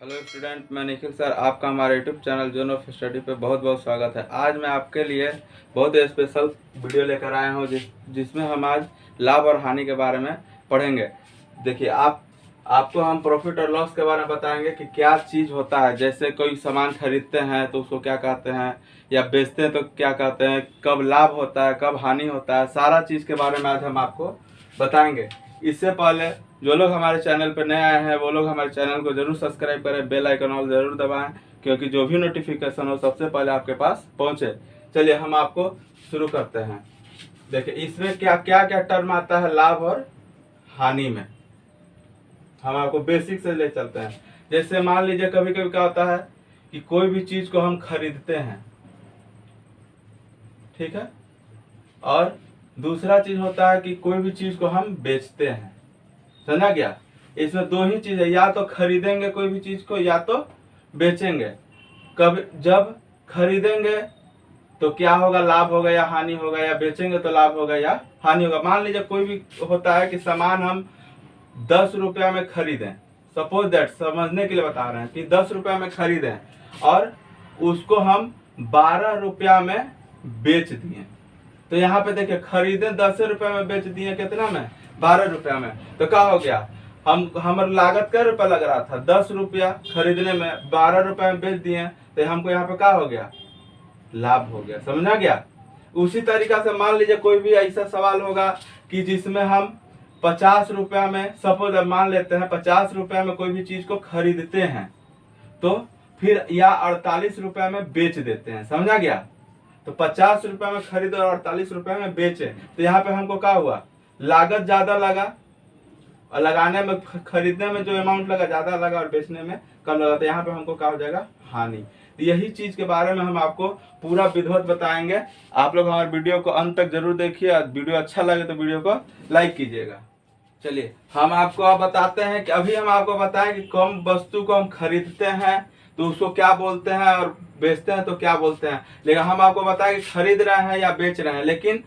Hello student, मैं Nikhil sir, आपका हमारे YouTube channel zone of study पे बहुत बहुत स्वागत है। आज मैं आपके लिए बहुत स्पेशल वीडियो लेकर आया हूँ जिसमें हम आज लाभ और हानि के बारे में पढ़ेंगे। देखिए, आपको हम प्रॉफिट और लॉस के बारे में बताएंगे कि क्या चीज़ होता है। जैसे कोई सामान खरीदते हैं तो उसको क्या कहते हैं, या बेचते हैं तो क्या कहते हैं, कब लाभ होता है, कब हानि होता है, सारा चीज़ के बारे में आज हम आपको बताएंगे। इससे पहले जो लोग हमारे चैनल पर नए आए हैं वो लोग हमारे चैनल को जरूर सब्सक्राइब करें, बेल आइकन ऑल जरूर दबाएं, क्योंकि जो भी नोटिफिकेशन हो सबसे पहले आपके पास पहुंचे। चलिए हम आपको शुरू करते हैं। देखिए, इसमें क्या क्या क्या टर्म आता है लाभ और हानि में, हम आपको बेसिक से ले चलते हैं। जैसे मान लीजिए कभी कभी क्या होता है कि कोई भी चीज को हम खरीदते हैं, ठीक है, और दूसरा चीज होता है कि कोई भी चीज को हम बेचते हैं। समझा गया? इसमें दो ही चीज है, या तो खरीदेंगे कोई भी चीज को या तो बेचेंगे। कब जब खरीदेंगे तो क्या होगा, लाभ होगा या हानि होगा, या बेचेंगे तो लाभ होगा या हानि होगा। मान लीजिए कोई भी होता है कि सामान हम 10 रुपया में खरीदें, सपोज दैट, समझने के लिए बता रहे हैं कि 10 रुपया में खरीदें और उसको हम 12 रुपया में बेच दिए। तो यहाँ पे देखिए, खरीदे 10 रुपया में, बेच दिए कितना में, 12 रुपया में। तो क्या हो गया, हमारी लागत क्या रुपया लग रहा था, 10 रुपया खरीदने में, 12 रुपया में बेच दिए, तो हमको यहाँ पे क्या हो गया, लाभ हो गया। समझा गया? उसी तरीका से मान लीजिए कोई भी ऐसा सवाल होगा कि जिसमें हम 50 रुपया में, सपोज मान लेते हैं 50 रुपया में कोई भी चीज को खरीदते हैं, तो फिर या 48 रुपया में बेच देते हैं। समझा गया? तो 50 रुपया में खरीदे और 48 रुपया में बेचे, तो यहाँ पे हमको क्या हुआ, लागत ज्यादा लगा, और लगाने में, खरीदने में जो अमाउंट लगा ज्यादा लगा और बेचने में कम लगा, तो यहाँ पे हमको क्या हो जाएगा, हानि। तो यही चीज के बारे में हम आपको पूरा विधिवत बताएंगे। आप लोग हमारे वीडियो को अंत तक जरूर देखिए। वीडियो अच्छा लगे तो वीडियो को लाइक कीजिएगा। चलिए हम आपको अब बताते हैं कि अभी हम आपको बताएं कि कम वस्तु को हम खरीदते हैं तो उसको क्या बोलते हैं, और बेचते हैं तो क्या बोलते हैं। लेकिन हम आपको बताएं कि खरीद रहे हैं या बेच रहे हैं, लेकिन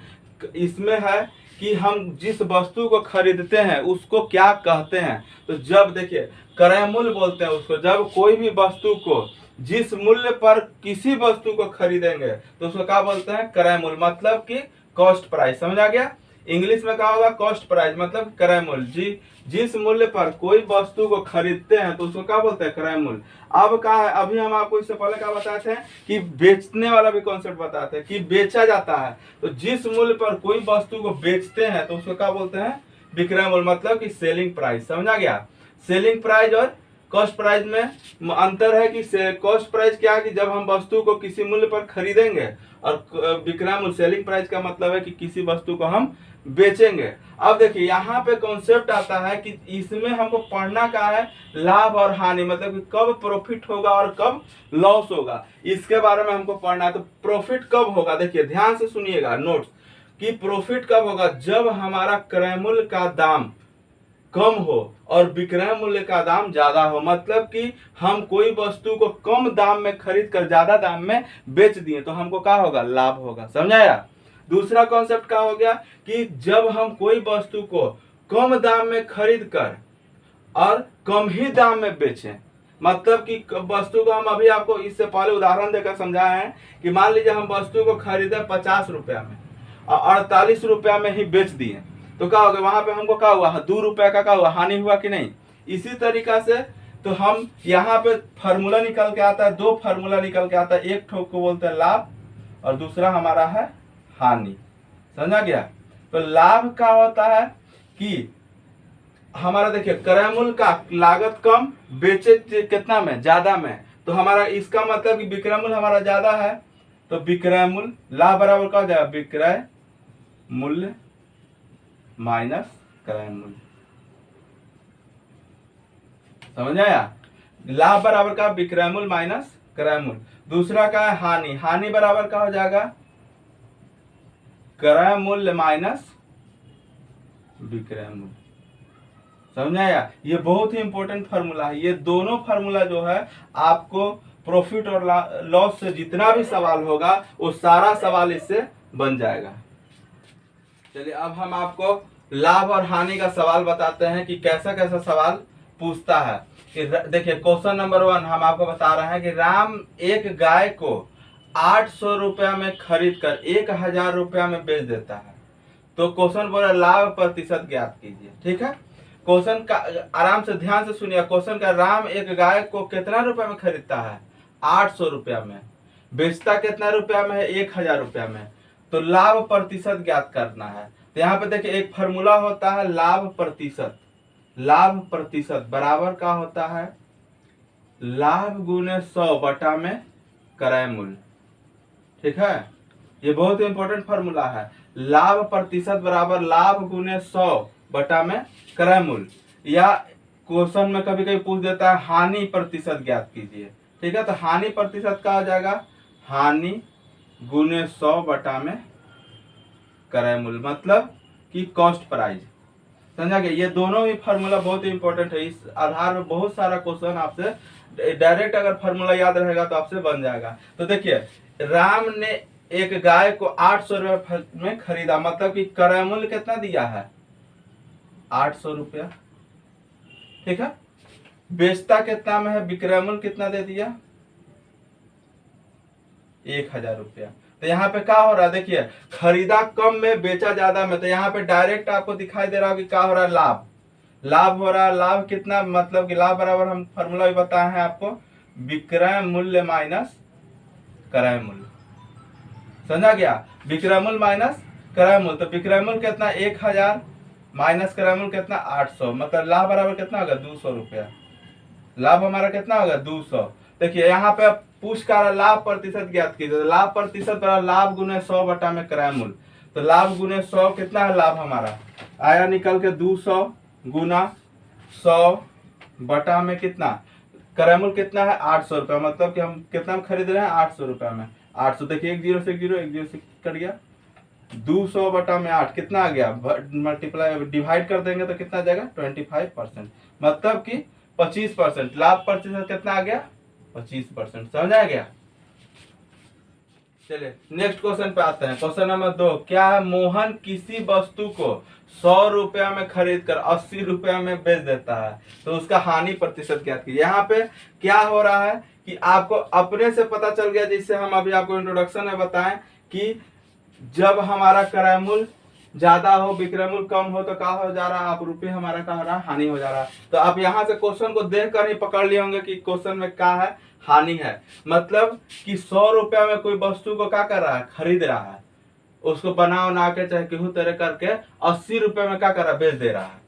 इसमें है कि हम जिस वस्तु को खरीदते हैं उसको क्या कहते हैं। तो जब देखिए, क्रय मूल्य बोलते हैं उसको। जब कोई भी वस्तु को जिस मूल्य पर किसी वस्तु को खरीदेंगे तो उसको क्या बोलते हैं, क्रय मूल्य, मतलब कि कॉस्ट प्राइस। समझ आ गया? इंग्लिश में क्या होगा, कॉस्ट प्राइस, मतलब क्रय मूल्य। जिस मूल्य पर कोई वस्तु को खरीदते हैं तो उसको क्या बोलते हैं, क्रय मूल्य। अब क्या है, अभी हम आपको इससे पहले क्या बताते हैं कि बेचने वाला भी कॉन्सेप्ट बताते हैं कि बेचा जाता है। तो जिस मूल्य पर कोई वस्तु को बेचते हैं तो उसको क्या बोलते हैं, विक्रय मूल्य, मतलब कि सेलिंग प्राइस। समझा गया? सेलिंग प्राइस और कॉस्ट प्राइस में अंतर है कि कॉस्ट प्राइस क्या है कि जब हम वस्तु को किसी मूल्य पर खरीदेंगे, और विक्रय मूल्य, सेलिंग प्राइस का मतलब है कि किसी वस्तु को हम बेचेंगे। अब देखिए, यहाँ पे कॉन्सेप्ट आता है कि इसमें हमको पढ़ना क्या है, लाभ और हानि, मतलब कि कब प्रॉफिट होगा और कब लॉस होगा, इसके बारे में हमको पढ़ना है। तो प्रॉफिट कब होगा, देखिए ध्यान से सुनिएगा नोट्स, कि प्रॉफिट कब होगा, जब हमारा क्रय मूल्य का दाम कम हो और विक्रय मूल्य का दाम ज्यादा हो। मतलब कि हम कोई वस्तु को कम दाम में खरीद कर ज्यादा दाम में बेच दिए तो हमको क्या होगा, लाभ होगा। समझाया? दूसरा कॉन्सेप्ट क्या हो गया कि जब हम कोई वस्तु को कम दाम में खरीद कर और कम ही दाम में बेचें, मतलब कि वस्तु को हम अभी आपको इससे पहले उदाहरण देकर समझाए हैं कि मान लीजिए हम वस्तु को खरीदे 50 रुपया में और 48 रुपया में ही बेच दिए, तो क्या होगा, वहां पे हमको क्या हुआ, 2 रुपया का क्या हुआ, हानि हुआ कि नहीं। इसी तरीका से तो हम यहाँ पे फार्मूला निकल के आता है, 2 फार्मूला निकल के आता है, एक ठोक को बोलते हैं लाभ और दूसरा हमारा है हानि। समझा गया? तो लाभ क्या होता है कि हमारा देखिए, क्रय मूल्य का लागत कम, बेचे कितना में, ज्यादा में, तो हमारा इसका मतलब कि विक्रय मूल्य हमारा ज्यादा है, तो विक्रय मूल्य, लाभ बराबर क्या हो जाएगा, विक्रय मूल्य माइनस क्रय मूल्य। समझ आया? लाभ बराबर का विक्रय मूल्य माइनस क्रय मूल्य। दूसरा का है हानि, हानि बराबर का हो जाएगा क्रय मूल्य माइनस विक्रय मूल्य। समझ आया? ये बहुत ही इंपॉर्टेंट फार्मूला है। ये दोनों फार्मूला जो है आपको प्रॉफिट और लॉस से जितना भी सवाल होगा वो सारा सवाल इससे बन जाएगा। चलिए अब हम आपको लाभ और हानि का सवाल बताते हैं कि कैसा कैसा सवाल पूछता है कि देखिए क्वेश्चन नंबर 1 हम आपको बता रहे हैं कि राम एक गाय को 800 रुपया में खरीद कर 1000 रुपया में बेच देता है। तो क्वेश्चन बोला लाभ प्रतिशत ज्ञात कीजिए। ठीक है, क्वेश्चन का आराम से ध्यान से सुनिए। क्वेश्चन का राम एक गाय को कितना रुपया में खरीदता है? 800 रुपया में। बेचता कितना रुपया में है? 1000 रुपया में। तो लाभ प्रतिशत ज्ञात करना है। तो यहाँ पे देखिए एक फॉर्मूला होता है लाभ प्रतिशत। लाभ प्रतिशत बराबर का होता है लाभ गुने 100 बटा में क्रय मूल्य। ठीक है, ये बहुत इंपॉर्टेंट फॉर्मूला है। लाभ प्रतिशत बराबर लाभ गुने 100 बटा में क्रय मूल्य। या क्वेश्चन में कभी कभी पूछ देता है हानि प्रतिशत ज्ञात कीजिए। ठीक है, तो हानि प्रतिशत का हो जाएगा हानि गुने 100 बटा में क्रय मूल्य, मतलब कि कॉस्ट प्राइस। समझा गया? ये दोनों ही फार्मूला बहुत इंपॉर्टेंट है। इस आधार में बहुत सारा क्वेश्चन आपसे डायरेक्ट अगर फार्मूला याद रहेगा तो आपसे बन जाएगा। तो देखिए राम ने एक गाय को 800 रुपये में खरीदा, मतलब कि क्रय मूल्य कितना दिया है? 800 रुपया। ठीक है, बेचता कितना में है? विक्रय मूल्य कितना दे दिया? 1000 रुपया। तो यहाँ पे क्या हो रहा है? देखिए खरीदा कम में बेचा ज्यादा में। तो यहाँ पे डायरेक्ट आपको दिखाई दे रहा हो कि क्या हो रहा है? लाभ। लाभ हो रहा है। लाभ कितना? मतलब कि लाभ बराबर हम फॉर्मूला भी बताए हैं आपको, विक्रय मूल्य माइनस क्रय मूल्य। समझा गया? विक्रय मूल्य माइनस क्रय मूल्य। तो विक्रय मूल्य कितना? 1000 माइनस क्रय मूल्य कितना? 800। मतलब लाभ बराबर कितना होगा? 200 रुपया। लाभ हमारा कितना होगा? 200। देखिए यहाँ पे पूछ का लाभ प्रतिशत ज्ञात कीजिए। तो लाभ प्रतिशत बराबर लाभ गुने 100 बटा में क्रय मूल्य। तो लाभ गुने 100 कितना है? लाभ हमारा आया निकल के 200 गुना 100 बटा में कितना? क्रय मूल्य कितना है? 800 रुपया। मतलब कि हम कितना में खरीद रहे हैं? 800 रुपया में। 800 देखिए 1 0 से 0, 1 0 से कट गया। 200 बटा में 8 कितना आ गया? मल्टीप्लाई डिवाइड कर देंगे तो कितना आ जाएगा? 25%। मतलब कि 25%। लाभ प्रतिशत कितना आ गया? 25%। समझ आ गया? चलिए नेक्स्ट क्वेश्चन पे आते हैं। क्वेश्चन नंबर 2, क्या है? मोहन किसी वस्तु को 100 रुपया में खरीद कर 80 रुपया में बेच देता है, तो उसका हानि प्रतिशत ज्ञात कीजिए। यहाँ पे क्या हो रहा है कि आपको अपने से पता चल गया, जिससे हम अभी आपको इंट्रोडक्शन में बताएं कि जब हमारा क्रय मूल्य ज्यादा हो विक्रय मूल्य कम हो तो क्या हो जा रहा है? आप रुपये हमारा क्या हो रहा है? हानि हो जा रहा है। तो आप यहाँ से क्वेश्चन को देख कर ही पकड़ लिए होंगे कि क्वेश्चन में क्या है? हानि है। मतलब कि 100 रुपया में कोई वस्तु को क्या कर रहा है? खरीद रहा है। उसको बना के चाहे केहू तरह करके 80 रुपये में क्या कर रहा है? बेच दे रहा है।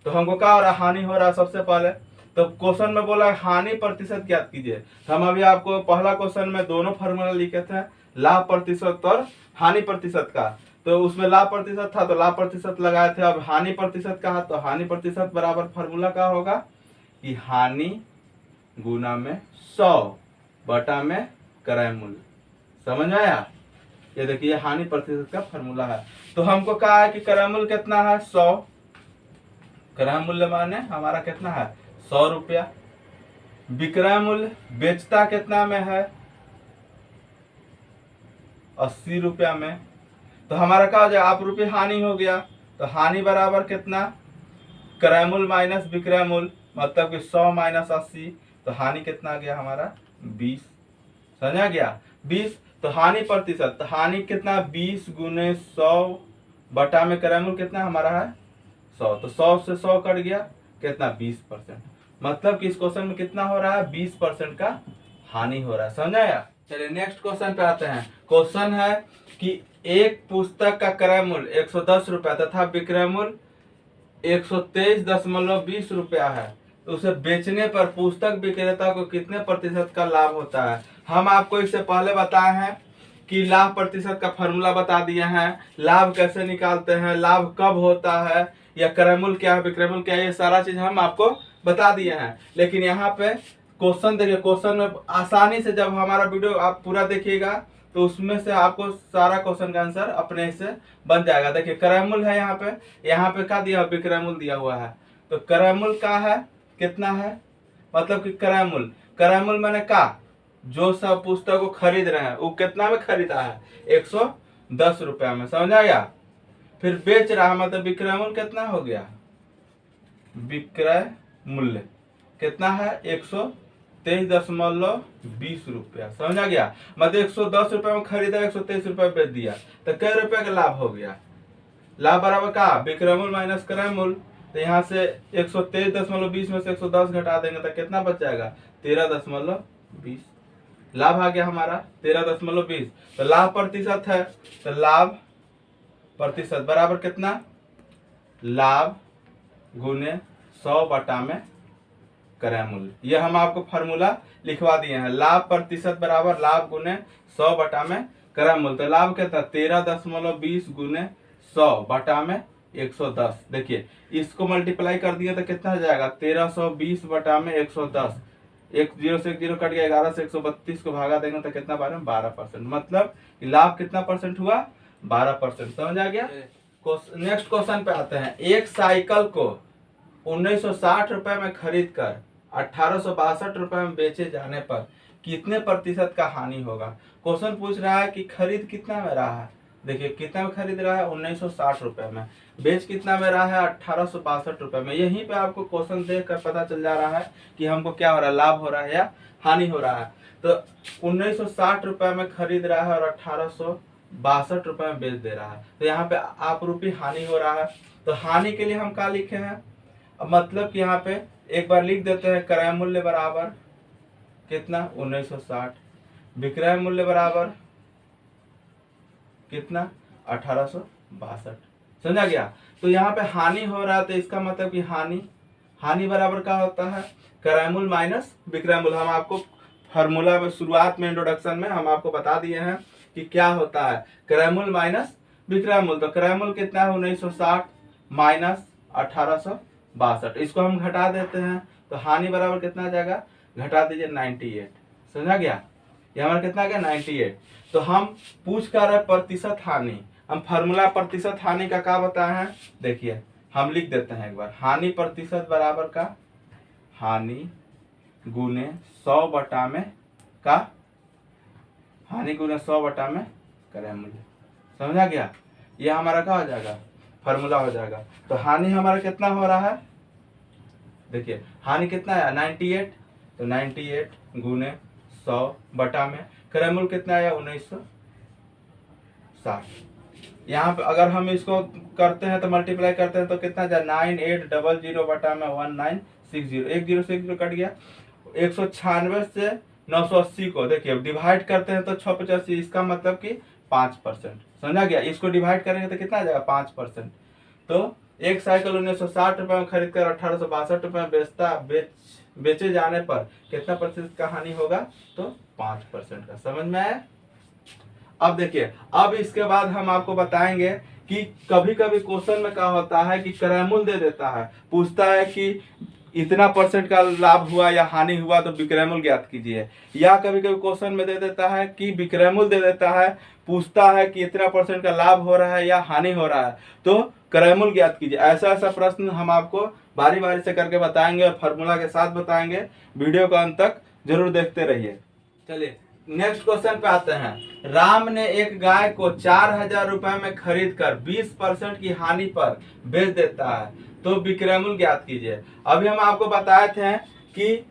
तो हमको क्या हो रहा है? हानि हो रहा है सबसे पहले। तो क्वेश्चन में बोला हानि प्रतिशत ज्ञात कीजिए। तो हम अभी आपको पहला क्वेश्चन में दोनों फॉर्मूला लिखे थे, लाभ प्रतिशत और हानि प्रतिशत का। तो उसमें लाभ प्रतिशत था तो लाभ प्रतिशत लगाए थे। अब हानि प्रतिशत का है तो हानि प्रतिशत बराबर फॉर्मूला का होगा कि हानि गुना में 100 बटा में क्रय मूल्य। समझ में आया? ये देखिए हानि प्रतिशत का फॉर्मूला है। तो हमको कहा है कि क्रय मूल्य कितना है? 100। क्रय मूल्य माने हमारा कितना है? 100 रुपया। विक्रय मूल्य बेचता कितना में है? 80 रुपया में। तो हमारा क्या हो जाए? आप रुपये हानि हो गया। तो हानि बराबर कितना? क्रय मूल्य माइनस विक्रय मूल्य, मतलब कि 100 माइनस 80। तो हानि कितना आ गया हमारा? 20। समझा गया? 20। तो हानि प्रतिशत, तो हानि कितना? 20 गुने 100 बटा में क्रय मूल्य कितना हमारा है? 100। तो 100 से 100 कट गया, कितना? 20%। मतलब कि इस क्वेश्चन में कितना हो रहा है? 20% का हानि हो रहा है। समझ आया? चलिए नेक्स्ट क्वेश्चन पे आते हैं। क्वेश्चन है कि एक पुस्तक का क्रय मूल्य 110 रुपया तथा विक्रय मूल्य 123.20 रुपया है, तो उसे बेचने पर पुस्तक विक्रेता को कितने प्रतिशत का लाभ होता है? हम आपको इससे पहले बताए हैं कि लाभ प्रतिशत का फॉर्मूला बता दिए हैं, लाभ कैसे निकालते हैं, लाभ कब होता है, या क्रय मूल्य क्या है, विक्रय मूल्य क्या है, ये सारा चीज हम आपको बता दिए हैं। लेकिन यहाँ पे क्वेश्चन देखिए, क्वेश्चन में आसानी से जब हमारा वीडियो आप पूरा देखिएगा तो उसमें से आपको सारा क्वेश्चन का आंसर अपने से बन जाएगा। देखिए क्रय मूल्य है यहाँ पे क्या दिया? विक्रय मूल्य दिया हुआ है। तो क्रय मूल्य का है कितना है? मतलब कि क्रय मूल्य मैंने का जो सब पुस्तक को खरीद रहे हैं वो कितना में खरीदा है? 110 रुपया में। समझ आया? फिर बेच रहा है मतलब विक्रय मूल्य कितना हो गया? विक्रय मूल्य कितना है 123.20 रुपया। समझा गया, मतलब 110 रुपये में खरीदा 123 रुपये बेच दिया, तो कै रुपये का लाभ हो गया। लाभ बराबर का विक्रय मूल्य माइनस क्रय मूल्य। तो यहाँ से 123.20 में से 110 घटा देंगे तो कितना बच जाएगा 13.20। लाभ आ गया हमारा 13.20। तो लाभ प्रतिशत है, तो लाभ प्रतिशत बराबर कितना, लाभ गुने 100 बटा में क्रय मूल्य। ये हम आपको फार्मूला लिखवा दिए हैं। लाभ प्रतिशत बराबर लाभ गुने 100 बटा में क्रय मूल्य। तो लाभ कितना 13.20 गुने 100 बटा में 110। देखिए इसको मल्टीप्लाई कर दिया तो कितना हो जाएगा 1320 बटा में 110। 0 से 0 कट गया, 11 से 132 को भागा देंगे तो कितना 12%। मतलब लाभ कितना परसेंट हुआ 12%। समझ आ गया। नेक्स्ट क्वेश्चन पे आते हैं। एक साइकिल को 1960 रुपए में खरीद कर 1862 रुपए में बेचे जाने पर कितने प्रतिशत का हानि होगा। क्वेश्चन पूछ रहा है कि खरीद कितना में रहा है। देखिए कितना में खरीद रहा है 1960 रुपए में, बेच कितना में रहा है 1862 रुपए में। यहीं पे आपको क्वेश्चन देख कर पता चल जा रहा है कि हमको क्या हो रहा है, लाभ हो रहा है या हानि हो रहा है। तो 1960 रुपए में खरीद रहा है और 1862 रुपए में बेच दे रहा है, तो यहाँ पे आप रूपी हानि हो रहा है। तो हानि के लिए हम क्या लिखे हैं, मतलब कि यहाँ पे एक बार लिख देते हैं क्रय मूल्य बराबर कितना 1960, विक्रय मूल्य बराबर कितना 1862। समझा गया। तो यहाँ पे हानि हो रहा है, तो इसका मतलब कि हानि बराबर क्या होता है क्रय मूल्य माइनस विक्रय मूल्य। हम आपको फार्मूला में शुरुआत में इंट्रोडक्शन में हम आपको बता दिए हैं कि क्या होता है क्रय मूल्य माइनस विक्रय मूल्य। तो क्रय मूल्य कितना है 1960 माइनस 1862। इसको हम घटा देते हैं तो हानि बराबर कितना आ जाएगा, घटा दीजिए 98। समझा गया। ये हमारा कितना आ गया 98। तो हम पूछ कर रहे प्रतिशत हानि, हम फार्मूला प्रतिशत हानि का क्या बताए हैं। देखिए हम लिख देते हैं एक बार, हानि प्रतिशत बराबर का हानि गुने 100 बटा में का हानि गुने 100 बटा में क्रय मूल्य। समझा गया। ये हमारा क्या हो जाएगा फार्मूला हो जाएगा। तो हानि हमारा कितना हो रहा है, देखिए हानि कितना है 98। तो 98 गुने 100 बटा में क्रय मूल्य कितना आया 1960। यहाँ पे अगर हम इसको करते हैं तो मल्टीप्लाई करते हैं तो कितना जाए 9800 बटा में 1960। 10 से 0 कट गया। 196 से 980 को देखिए डिवाइड करते हैं तो 685। इसका मतलब कि 5%। समझा गया। इसको डिवाइड करेंगे तो कितना आ जाएगा 5%। तो एक साइकिल 1960 रुपए में खरीद कर 1862 रुपए में बेचे जाने पर कितना प्रतिशत का हानि होगा, तो 5% का। समझ में आया। अब देखिए, अब इसके बाद हम आपको बताएंगे कि कभी कभी क्वेश्चन में क्या होता है कि क्रय मूल्य दे देता है, पूछता है कि इतना परसेंट का लाभ हुआ या हानि हुआ तो विक्रय मूल्य ज्ञात कीजिए। या कभी कभी क्वेश्चन में दे देता है कि विक्रय मूल्य दे देता है, पूछता है कि इतना परसेंट का लाभ हो रहा है या हानि हो रहा है तो क्रय मूल्य ज्ञात कीजिए। ऐसा प्रश्न हम आपको बारी बारी से करके बताएंगे और फार्मूला के साथ बताएंगे। वीडियो को अंत तक जरूर देखते रहिए। चलिए नेक्स्ट क्वेश्चन पे आते हैं। राम ने एक गाय को 4000 रुपए में खरीद कर 20% की हानि पर बेच देता है, तो विक्रय मूल्य ज्ञात कीजिए। अभी हम आपको बताए थे कि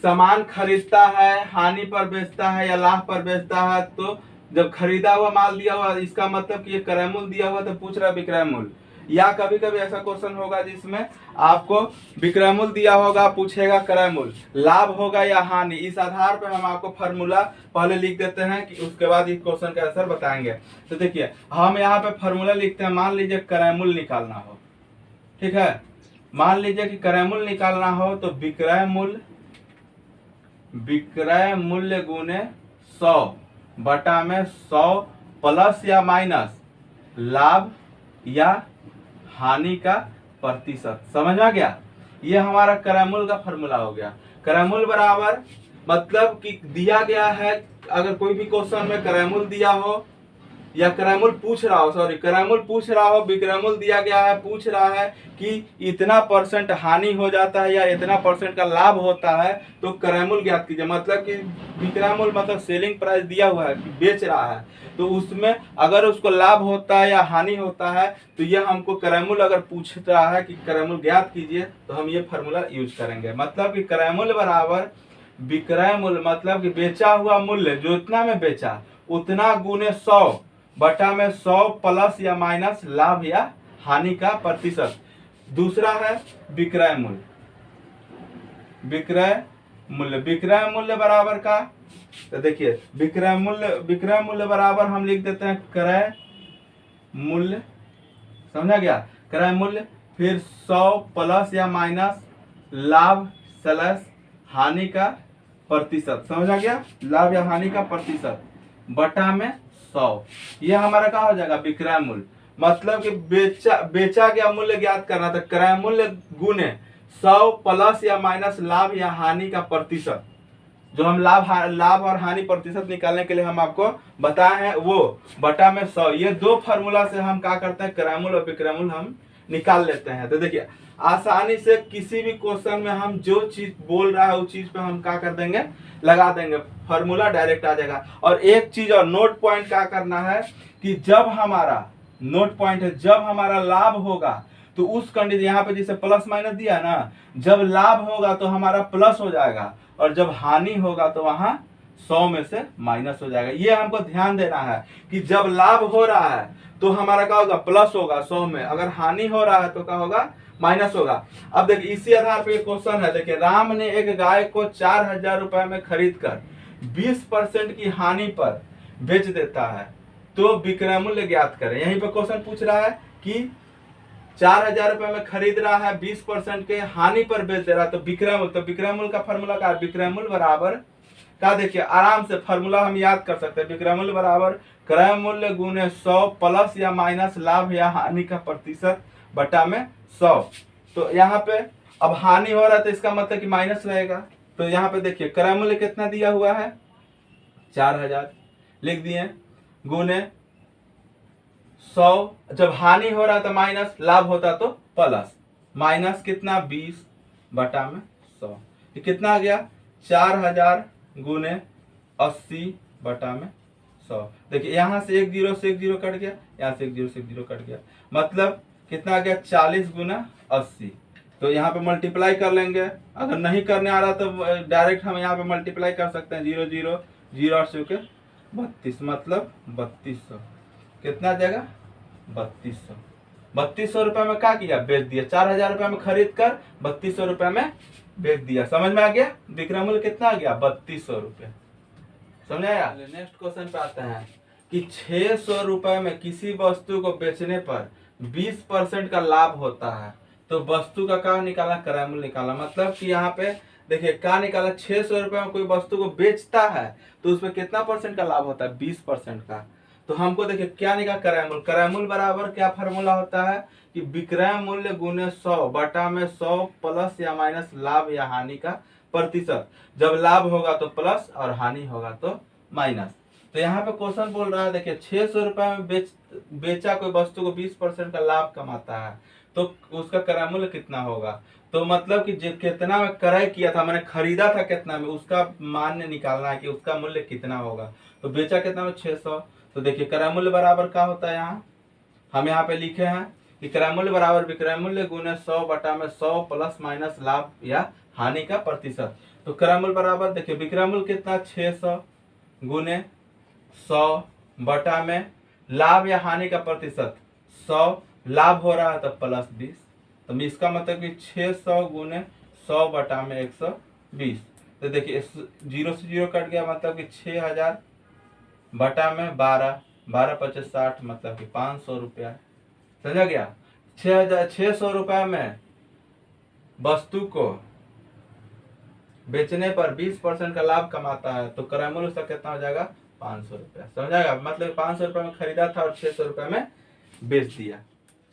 सामान खरीदता है, हानि पर बेचता है या लाभ पर बेचता है। तो जब खरीदा हुआ माल दिया हुआ, इसका मतलब कि ये क्रय मूल्य दिया हुआ तो पूछ रहा विक्रय मूल्य। या कभी कभी ऐसा क्वेश्चन होगा जिसमें आपको विक्रय मूल्य दिया होगा, पूछेगा क्रय मूल्य, लाभ होगा या हानि। इस आधार पर हम आपको फार्मूला पहले लिख देते हैं कि उसके बाद इस क्वेश्चन का आंसर बताएंगे। तो देखिए हम यहाँ पे फार्मूला लिखते हैं। मान लीजिए क्रय मूल्य निकालना हो, ठीक है। मान लीजिए कि क्रय मूल्य निकालना हो तो विक्रय मूल्य गुने 100 बटा में 100 प्लस या माइनस लाभ या हानि का प्रतिशत। समझ आ गया। ये हमारा क्रय मूल्य का फार्मूला हो गया। क्रय मूल्य बराबर मतलब कि दिया गया है, अगर कोई भी क्वेश्चन में क्रय मूल्य दिया हो या क्रयमूल्य पूछ रहा हो, सॉरी क्रयमूल्य पूछ रहा हो, विक्रयमूल्य दिया गया है, पूछ रहा है कि इतना % हानि हो जाता है या इतना % का लाभ होता है, तो क्रयमूल्य ज्ञात कीजिए। मतलब कि विक्रयमूल्य मतलब सेलिंग प्राइस दिया हुआ है कि बेच रहा है, तो उसमें अगर उसको लाभ होता है या हानि होता है तो ये हमको क्रयमूल्य अगर पूछ रहा है कि क्रयमूल्य ज्ञात कीजिए, तो हम ये फार्मूला यूज करेंगे। मतलब कि क्रयमूल्य बराबर विक्रय मूल्य, मतलब कि बेचा हुआ मूल्य जो इतना में बेचा उतना गुने 100 बटा में 100 प्लस या माइनस लाभ या हानि का प्रतिशत। दूसरा है विक्रय मूल्य। विक्रय मूल्य बराबर का, तो देखिए विक्रय मूल्य बराबर हम लिख देते हैं क्रय मूल्य, समझा गया, क्रय मूल्य, फिर 100 प्लस या माइनस लाभ प्लस हानि का प्रतिशत, समझा गया, लाभ या हानि का प्रतिशत बटा में 100। ये हमारा क्या हो जाएगा विक्रय मूल्य। मतलब कि बेचा गया मूल्य ज्ञात करना, तो क्रय मूल्य गुने 100 प्लस या माइनस लाभ या हानि का प्रतिशत। जो हम लाभ और हानि प्रतिशत निकालने के लिए हम आपको बताए हैं वो बटा में 100। ये दो फार्मूला से हम क्या करते हैं, क्रय मूल्य और विक्रय मूल्य हम निकाल लेते हैं। तो देखिए आसानी से किसी भी क्वेश्चन में हम जो चीज बोल रहा है उस चीज पे हम क्या कर देंगे, लगा देंगे, फार्मूला डायरेक्ट आ जाएगा। और एक चीज और नोट पॉइंट क्या करना है कि जब हमारा नोट पॉइंट है, जब हमारा लाभ होगा तो उस कंडीशन, यहाँ पे जैसे प्लस माइनस दिया ना, जब लाभ होगा तो हमारा प्लस हो जाएगा और जब हानि होगा तो वहां 100 में से माइनस हो जाएगा। ये हमको ध्यान देना है कि जब लाभ हो रहा है तो हमारा क्या होगा, प्लस होगा 100 में, अगर हानि हो रहा है तो क्या होगा, माइनस होगा। अब देखिए इसी आधार पे क्वेश्चन है, देखिए राम ने एक गाय को 4000 रुपए में खरीद कर 20% की हानि पर बेच देता है, तो विक्रय मूल्य ज्ञात करें। यहीं पे क्वेश्चन पूछ रहा है कि 4000 रुपए में खरीद रहा है, 20% के हानि पर बेच दे रहा है, तो विक्रय मूल्य, तो विक्रय मूल्य का फॉर्मूला क्या है, विक्रय मूल्य बराबर क्या, देखिए आराम से फॉर्मूला हम याद कर सकते हैं। विक्रय मूल्य बराबर क्रय मूल्य गुने 100 प्लस या माइनस लाभ या हानि का प्रतिशत बटा में 100। तो यहाँ पे अब हानि हो रहा है तो इसका मतलब कि माइनस रहेगा। तो यहाँ पे देखिए क्रय मूल्य कितना दिया हुआ है, 4000 लिख दिए, गुने 100, जब हानि हो रहा था माइनस, लाभ होता तो प्लस, माइनस कितना 20 बटा में 100, ये कितना आ गया 4000 गुने 80 बटा में 100। देखिए यहाँ से एक जीरो कट गया, यहाँ से एक जीरो कट गया, मतलब कितना आ गया 40 गुना 80। तो यहाँ पे मल्टीप्लाई कर लेंगे, अगर नहीं करने आ रहा तो डायरेक्ट हम यहाँ पे मल्टीप्लाई कर सकते हैं, 0 0 0 8 के 32, मतलब 3200, कितना जाएगा 3200। 3200 रुपए में क्या किया, बेच दिया। 4000 रुपए में खरीद कर 3200 रुपए में बेच दिया। समझ में आ गया, विक्रय मूल्य कितना आ गया 3200 रुपए। समझ आया। नेक्स्ट क्वेश्चन पे आते हैं कि 600 रुपए में किसी वस्तु को बेचने पर 20% का लाभ होता है, तो वस्तु का क्या निकाला, क्रय मूल्य निकाला। मतलब कि यहाँ पे देखिए क्या निकाला, 600 रुपए में कोई वस्तु को बेचता है तो उसमें कितना % का लाभ होता है, 20% का। तो हमको देखिए क्या निकाला, क्रय मूल्य। क्रय मूल्य बराबर क्या फार्मूला होता है कि विक्रय मूल्य गुने 100 बटा में 100 प्लस या माइनस लाभ या हानि का प्रतिशत। जब लाभ होगा तो प्लस और हानि होगा तो माइनस। तो यहाँ पे क्वेश्चन बोल रहा है, देखिए 600 रुपए में बेचा कोई वस्तु को 20% का लाभ कमाता है, तो उसका क्रय मूल्य कितना होगा। तो मतलब कि कितना में क्रय किया था, मैंने खरीदा था कितना में, उसका मान निकालना है कि उसका मूल्य कितना होगा। तो बेचा कितना में 600, तो देखिए क्रय मूल्य बराबर क्या होता है, यहाँ हम यहाँ पे लिखे हैं कि क्रय मूल्य बराबर विक्रय मूल्य गुने 100 बटा में 100 प्लस माइनस लाभ या हानि का प्रतिशत। तो क्रय मूल्य बराबर देखिए विक्रय मूल्य कितना 600 गुने 100 बटा में लाभ या हानि का प्रतिशत 100, लाभ हो रहा है तो प्लस 20, तो इसका मतलब कि 600 गुने 100 बटा में 120। तो देखिए 0 से 0 कट गया, मतलब कि 6000 बटा में 12, 12 25 60, मतलब कि 500 रुपया। समझा गया। 600 रुपये में वस्तु को बेचने पर 20% का लाभ कमाता है, तो क्रय मूल्य उसका कितना हो जाएगा 500 रुपया। समझाएगा, मतलब 500 रुपये में खरीदा था और 600 रुपये में बेच दिया।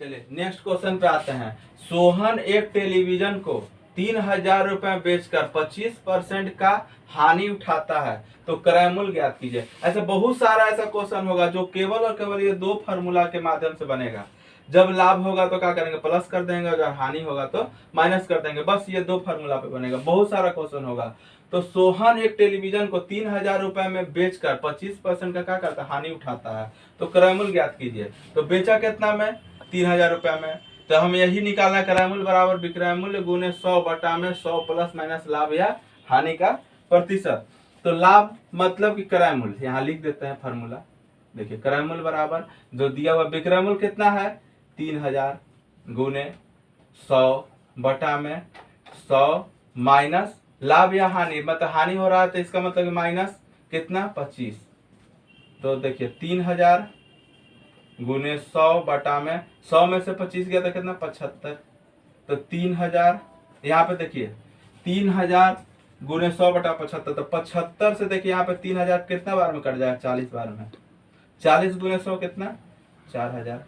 चलिए नेक्स्ट क्वेश्चन पे आते हैं। सोहन एक टेलीविजन को 3,000 रुपए बेचकर 25% का हानि उठाता है तो क्रय मूल्य ज्ञात कीजिए। ऐसे बहुत सारा ऐसा क्वेश्चन होगा जो केवल और केवल ये दो फार्मूला के माध्यम से बनेगा। जब लाभ होगा तो क्या करेंगे, प्लस कर देंगे, और जब हानि होगा तो माइनस कर देंगे। बस ये दो फार्मूला पे बनेगा, बहुत सारा क्वेश्चन होगा। तो सोहन एक टेलीविजन को 3,000 रुपए में बेचकर 25% का क्या करता है, हानि उठाता है तो क्रय मूल्य ज्ञात कीजिए। तो बेचा कितना में, 3,000 रुपए में, तो हम यही निकालना, क्रय मूल्य बराबर विक्रय मूल्य गुने 100 बटा में 100 प्लस माइनस लाभ या हानि का प्रतिशत। तो लाभ मतलब कि क्रय मूल्य, यहाँ लिख देते हैं फार्मूला। देखिए क्रय मूल्य बराबर जो दिया हुआ विक्रय मूल्य कितना है, 3,000 गुने 100 बटा में 100 माइनस लाभ या हानि, मतलब हानि हो रहा है तो इसका मतलब माइनस कितना, 25। तो देखिए 3,000 गुने 100 बटा में 100 में से 25 गया तो कितना, 75। तो 3,000 यहाँ पे देखिए 3,000 गुने 100 बटा 75, तो 75 से देखिए यहाँ पे 3,000 कितना बार में कट जाएगा, 40 बार में। 40 गुने 100 कितना, 4,000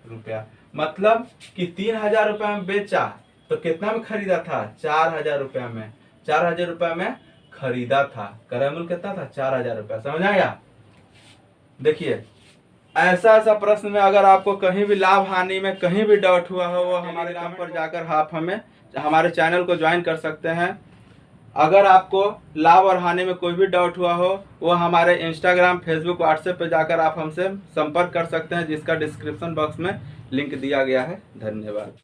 रुपया। मतलब कि 3,000 रुपया में बेचा तो कितना में खरीदा था, 4,000 रुपया में। 4,000 रुपया में खरीदा था, क्रय मूल्य कितना था, 4,000 रुपया। समझ आया। देखिए ऐसा प्रश्न में अगर आपको कहीं भी लाभ हानि में कहीं भी डाउट हुआ हो, वो हमारे नाम पर जाकर आप हमें हमारे चैनल को ज्वाइन कर सकते हैं। अगर आपको लाभ और हानि में कोई भी डाउट हुआ हो, वो हमारे इंस्टाग्राम, फेसबुक, व्हाट्सएप पे जाकर आप हमसे संपर्क कर सकते हैं, जिसका डिस्क्रिप्शन बॉक्स में लिंक दिया गया है। धन्यवाद।